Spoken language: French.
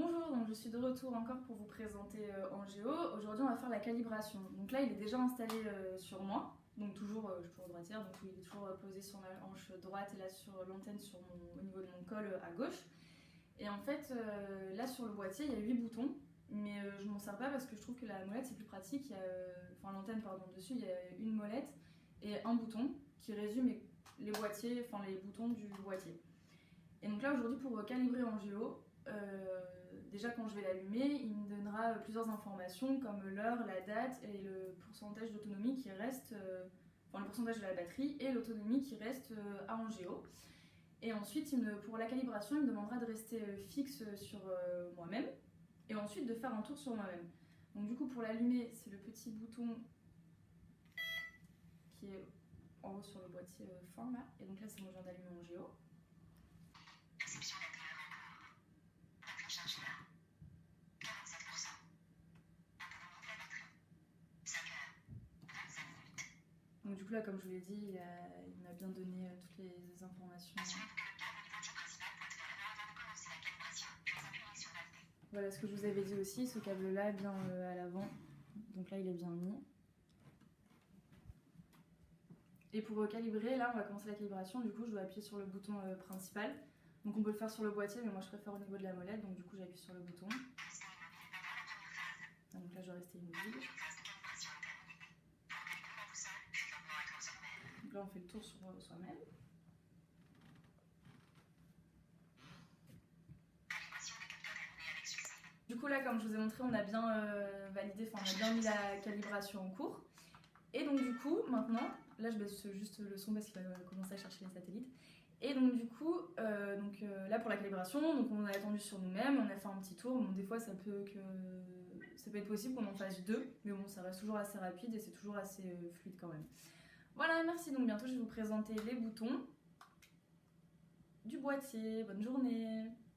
Bonjour, donc je suis de retour encore pour vous présenter Angéo. Aujourd'hui on va faire la calibration. Donc là il est déjà installé sur moi, donc je suis toujours droitière, donc il est toujours posé sur ma hanche droite et là sur l'antenne au niveau de mon col à gauche. Et en fait là sur le boîtier il y a 8 boutons, mais je m'en sers pas parce que je trouve que la molette c'est plus pratique. Enfin l'antenne pardon, dessus il y a une molette et un bouton qui résume les boîtiers, enfin les boutons du boîtier. Et donc là aujourd'hui pour calibrer Angéo, déjà quand je vais l'allumer, il me donnera plusieurs informations comme l'heure, la date et le pourcentage d'autonomie qui reste, enfin le pourcentage de la batterie et l'autonomie qui reste à Angéo. Et ensuite, pour la calibration, il me demandera de rester fixe sur moi-même et ensuite de faire un tour sur moi-même. Donc du coup pour l'allumer, c'est le petit bouton qui est en haut sur le boîtier fin là. Et donc là c'est bon, je viens d'allumer Angéo. Donc du coup là comme je vous l'ai dit, il m'a bien donné toutes les informations. Voilà ce que je vous avais dit aussi, ce câble là est bien à l'avant, donc là il est bien mis. Et pour calibrer, là on va commencer la calibration, du coup je dois appuyer sur le bouton principal. Donc on peut le faire sur le boîtier, mais moi je préfère au niveau de la molette, donc du coup j'appuie sur le bouton. Donc là je vais rester immobile. Donc là on fait le tour sur soi-même. Du coup là comme je vous ai montré on a bien validé, enfin on a bien mis la calibration en cours. Et donc du coup maintenant, là je baisse juste le son parce qu'il va commencer à chercher les satellites. Et donc du coup, là pour la calibration, donc on a attendu sur nous-mêmes, on a fait un petit tour. Bon des fois ça peut être possible qu'on en fasse deux, mais bon ça reste toujours assez rapide et c'est toujours assez fluide quand même. Voilà, merci, donc bientôt je vais vous présenter les boutons du boîtier. Bonne journée!